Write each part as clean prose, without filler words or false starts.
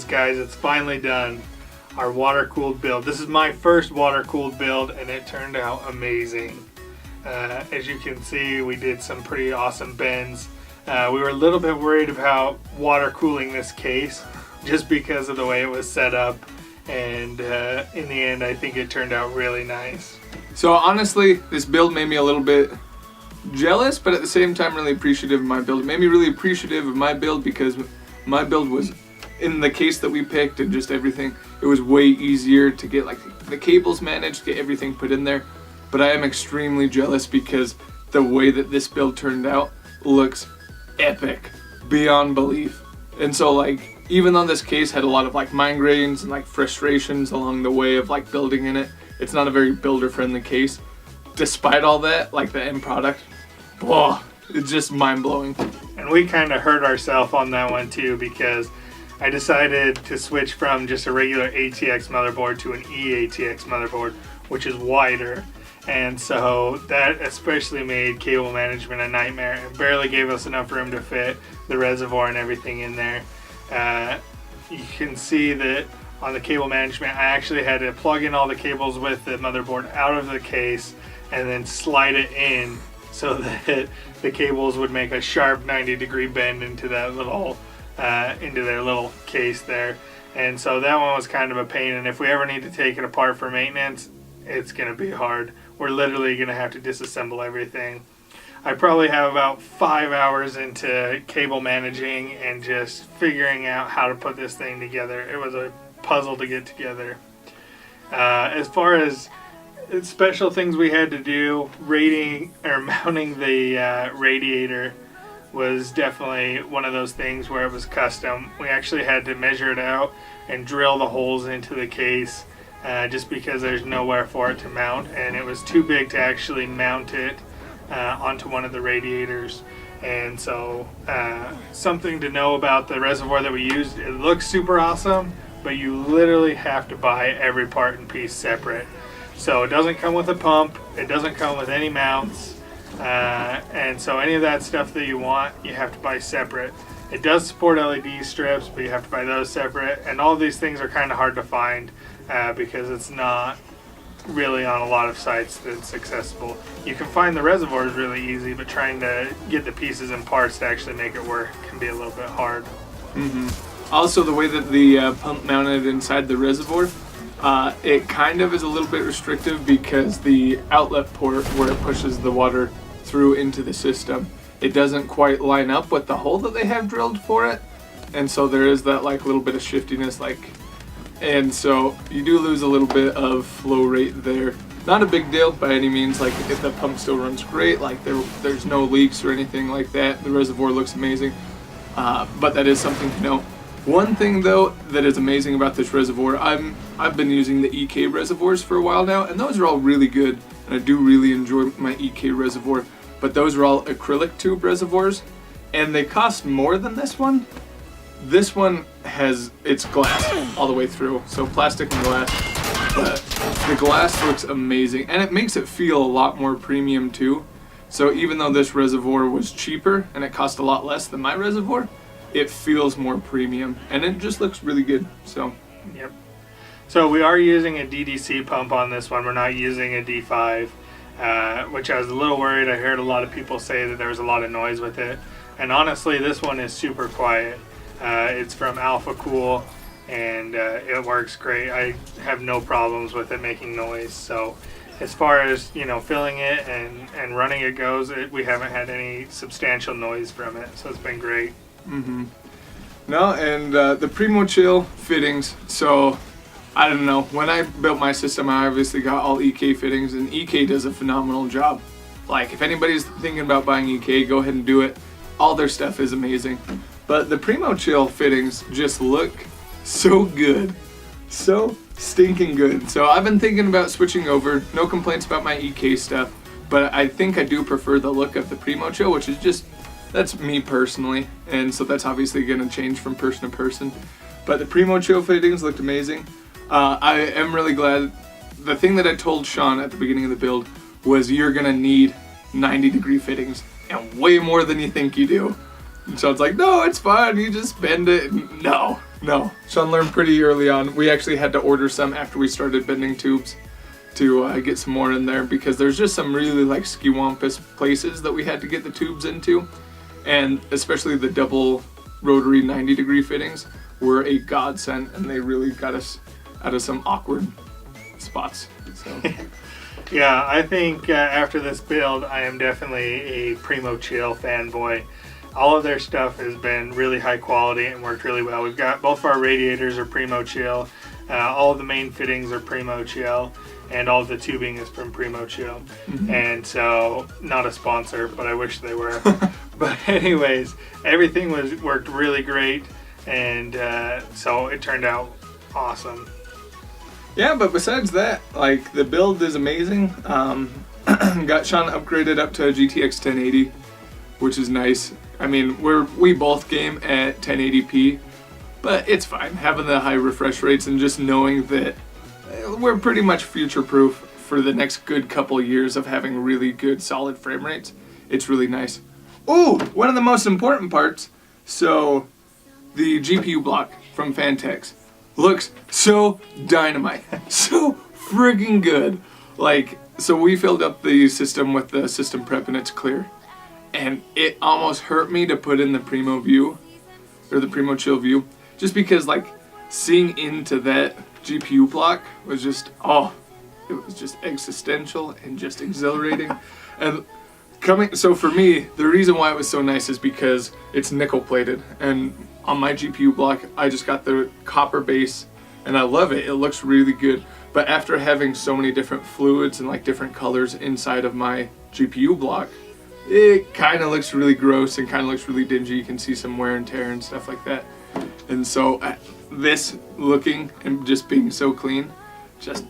guys, it's finally done. Our water-cooled build. This is my first water-cooled build, and it turned out amazing. As you can see, we did some pretty awesome bends. We were a little bit worried about water cooling this case just because of the way it was set up, and in the end I think it turned out really nice. So honestly, this build made me a little bit jealous, but at the same time really appreciative of my build. It made me really appreciative of my build because my build was, in the case that we picked and just everything, it was way easier to get like the cables managed, get everything put in there. But I am extremely jealous because the way that this build turned out looks epic beyond belief. And so like, even though this case had a lot of like migraines and like frustrations along the way of like building in it, it's not a very builder friendly case. Despite all that, like the end product, whoa, it's just mind blowing. And we kind of hurt ourselves on that one too, because I decided to switch from just a regular ATX motherboard to an eATX motherboard, which is wider. And so that especially made cable management a nightmare. It barely gave us enough room to fit the reservoir and everything in there. You can see that on the cable management, I actually had to plug in all the cables with the motherboard out of the case and then slide it in so that the cables would make a sharp 90-degree bend into that little, into their little case there. And so that one was kind of a pain. And if we ever need to take it apart for maintenance, it's going to be hard. We're literally going to have to disassemble everything. I probably have about 5 hours into cable managing and just figuring out how to put this thing together. It was a puzzle to get together. As far as special things we had to do, mounting the radiator was definitely one of those things where it was custom. We actually had to measure it out and drill the holes into the case. Just because there's nowhere for it to mount, and it was too big to actually mount it onto one of the radiators. And so something to know about the reservoir that we used, it looks super awesome, but you literally have to buy every part and piece separate. So it doesn't come with a pump, it doesn't come with any mounts, and so any of that stuff that you want, you have to buy separate. It does support LED strips, but you have to buy those separate, and all these things are kind of hard to find because it's not really on a lot of sites that's accessible. You can find the reservoirs really easy, but trying to get the pieces and parts to actually make it work can be a little bit hard. Also, the way that the pump mounted inside the reservoir, it kind of is a little bit restrictive because the outlet port where it pushes the water through into the system, it doesn't quite line up with the hole that they have drilled for it, and so there is that like little bit of shiftiness, and so you do lose a little bit of flow rate there. Not a big deal by any means. Like, if the pump still runs great, like there's no leaks or anything like that. The reservoir looks amazing, but that is something to know. One thing though that is amazing about this reservoir, I've been using the EK reservoirs for a while now, and those are all really good, and I do really enjoy my EK reservoir. But those are all acrylic tube reservoirs, and they cost more than this one. This one it's glass all the way through, so plastic and glass, but the glass looks amazing, and it makes it feel a lot more premium too. So even though this reservoir was cheaper and it cost a lot less than my reservoir, it feels more premium, and it just looks really good. So yep. So we are using a DDC pump on this one. We're not using a D5. Which I was a little worried. I heard a lot of people say that there was a lot of noise with it, and honestly this one is super quiet. It's from Alpha Cool, and it works great. I have no problems with it making noise. So as far as, you know, filling it and running it goes, we haven't had any substantial noise from it, so it's been great. No, and the Primo Chill fittings, so I don't know, when I built my system I obviously got all EK fittings, and EK does a phenomenal job. Like, if anybody's thinking about buying EK, go ahead and do it. All their stuff is amazing. But the Primo Chill fittings just look so good. So stinking good. So I've been thinking about switching over. No complaints about my EK stuff, but I think I do prefer the look of the Primo Chill, which is just, that's me personally, and so that's obviously going to change from person to person. But the Primo Chill fittings looked amazing. I am really glad. The thing that I told Sean at the beginning of the build was you're going to need 90-degree fittings, and way more than you think you do. And Sean's like, no, it's fine, you just bend it. No, No, Sean learned pretty early on. We actually had to order some after we started bending tubes to get some more in there, because there's just some really like skiwampus places that we had to get the tubes into, and especially the double rotary 90-degree fittings were a godsend, and they really got us out of some awkward spots. So. Yeah, I think after this build, I am definitely a Primo Chill fanboy. All of their stuff has been really high quality and worked really well. We've got both of our radiators are Primo Chill, all of the main fittings are Primo Chill, and all of the tubing is from Primo Chill. Mm-hmm. And so, not a sponsor, but I wish they were. But anyways, everything worked really great, and so it turned out awesome. Yeah, but besides that, like, the build is amazing. Got Sean upgraded up to a GTX 1080, which is nice. I mean, we both game at 1080p, but it's fine. Having the high refresh rates and just knowing that we're pretty much future-proof for the next good couple years of having really good, solid frame rates. It's really nice. Ooh, one of the most important parts. So, the GPU block from Fantex looks so dynamite, so friggin' good. Like, so we filled up the system with the system prep and it's clear. And it almost hurt me to put in the Primo view, or the Primo Chill view, just because like seeing into that GPU block was just, it was just existential and just exhilarating. And so for me, the reason why it was so nice is because it's nickel plated, and on my GPU block, I just got the copper base, and I love it. It looks really good. But after having so many different fluids and like different colors inside of my GPU block, it kind of looks really gross and kind of looks really dingy. You can see some wear and tear and stuff like that. And so this looking and just being so clean, just,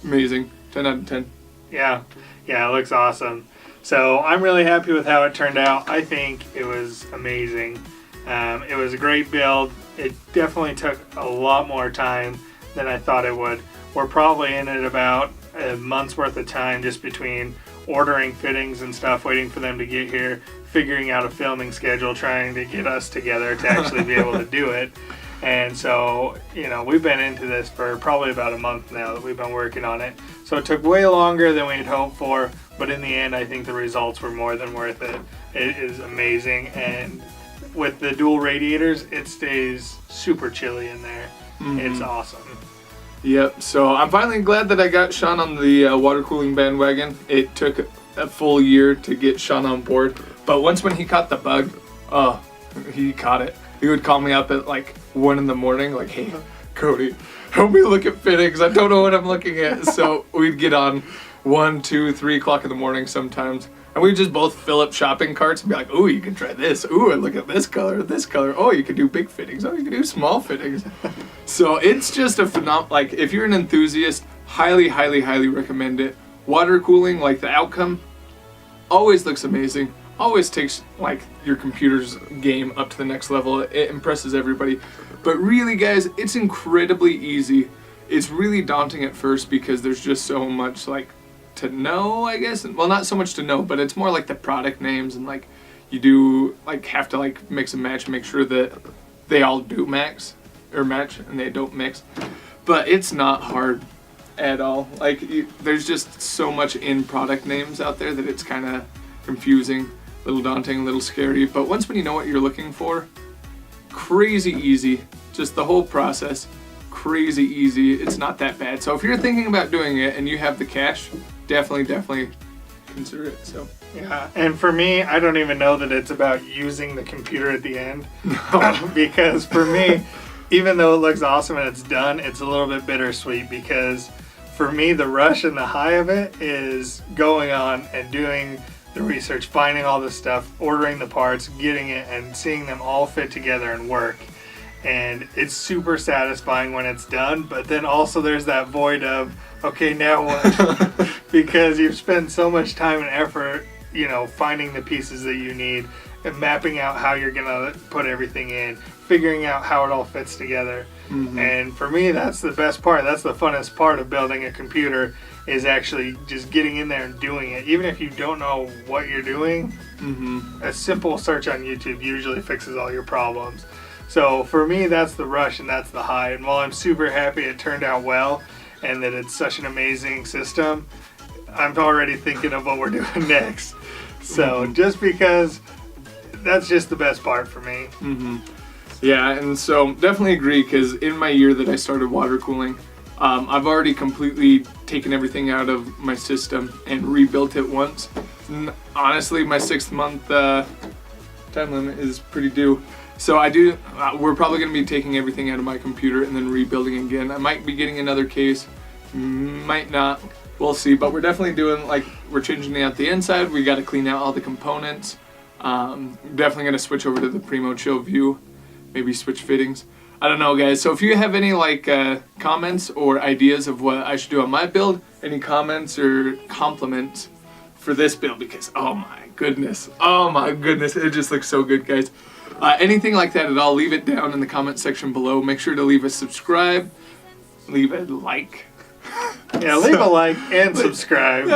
amazing. 10 out of 10. Yeah, it looks awesome. So I'm really happy with how it turned out. I think it was amazing. It was a great build. It definitely took a lot more time than I thought it would. We're probably in it about a month's worth of time just between ordering fittings and stuff, waiting for them to get here, figuring out a filming schedule, trying to get us together to actually be able to do it. And so, we've been into this for probably about a month now that we've been working on it. So it took way longer than we had hoped for, but in the end, I think the results were more than worth it. It is amazing, and with the dual radiators, it stays super chilly in there. Mm-hmm. It's awesome. Yep, so I'm finally glad that I got Sean on the water cooling bandwagon. It took a full year to get Sean on board, but once when he caught the bug, he caught it. He would call me up at like 1 in the morning, like, hey, Cody, help me look at fittings. I don't know what I'm looking at. So we'd get on 1, 2, 3 o'clock in the morning sometimes, and we'd just both fill up shopping carts and be like, ooh, you can try this. Ooh, and look at this color, this color. Oh, you can do big fittings. Oh, you can do small fittings. So it's just a phenomenal, like, if you're an enthusiast, highly, highly, highly recommend it. Water cooling, like the outcome, always looks amazing. Always takes like your computer's game up to the next level. It impresses everybody. But really, guys, it's incredibly easy. It's really daunting at first because there's just so much like to know, I guess. Well, not so much to know, but it's more like the product names, and like you do like have to like mix and match and make sure that they all do match and they don't mix. But it's not hard at all. Like there's just so much in product names out there that it's kind of confusing, a little daunting, a little scary. But once when you know what you're looking for, crazy easy. Just the whole process, crazy easy. It's not that bad. So if you're thinking about doing it and you have the cash, definitely consider it. So yeah, and for me, I don't even know that it's about using the computer at the end. No. Because for me, even though it looks awesome and it's done, it's a little bit bittersweet, because for me, the rush and the high of it is going on and doing the research, finding all this stuff, ordering the parts, getting it, and seeing them all fit together and work. And it's super satisfying when it's done, but then also there's that void of, okay, now what? Because you've spent so much time and effort, finding the pieces that you need and mapping out how you're gonna put everything in, figuring out how it all fits together. Mm-hmm. And for me, that's the best part. That's the funnest part of building a computer, is actually just getting in there and doing it. Even if you don't know what you're doing, a simple search on YouTube usually fixes all your problems. So for me, that's the rush and that's the high. And while I'm super happy it turned out well and that it's such an amazing system, I'm already thinking of what we're doing next. So just because that's just the best part for me. Yeah, and so definitely agree, because in my year that I started water cooling, I've already completely taken everything out of my system and rebuilt it once. And honestly, my 6th month time limit is pretty due. So we're probably going to be taking everything out of my computer and then rebuilding again. I might be getting another case, might not, we'll see. But we're definitely doing, like, we're changing out the inside. We got to clean out all the components. Definitely going to switch over to the Primo Chill View, maybe switch fittings. I don't know, guys. So if you have any comments or ideas of what I should do on my build, any comments or compliments for this build, because oh my goodness, it just looks so good, guys. Anything like that at all, leave it down in the comment section below. Make sure to leave a subscribe, leave a like. Yeah, leave a like and subscribe.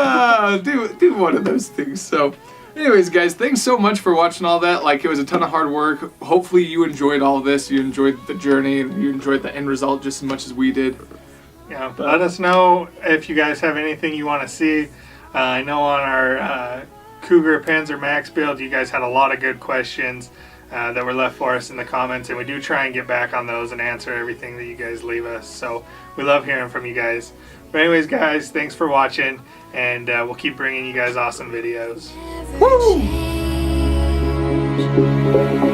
Do one of those things. So anyways, guys, thanks so much for watching all that. Like, it was a ton of hard work. Hopefully you enjoyed all this. You enjoyed the journey and you enjoyed the end result just as much as we did. Yeah, let us know if you guys have anything you want to see. I know on our Cougar Panzer Max build, you guys had a lot of good questions that were left for us in the comments, and we do try and get back on those and answer everything that you guys leave us. So we love hearing from you guys. But anyways, guys, thanks for watching, and we'll keep bringing you guys awesome videos. Woo!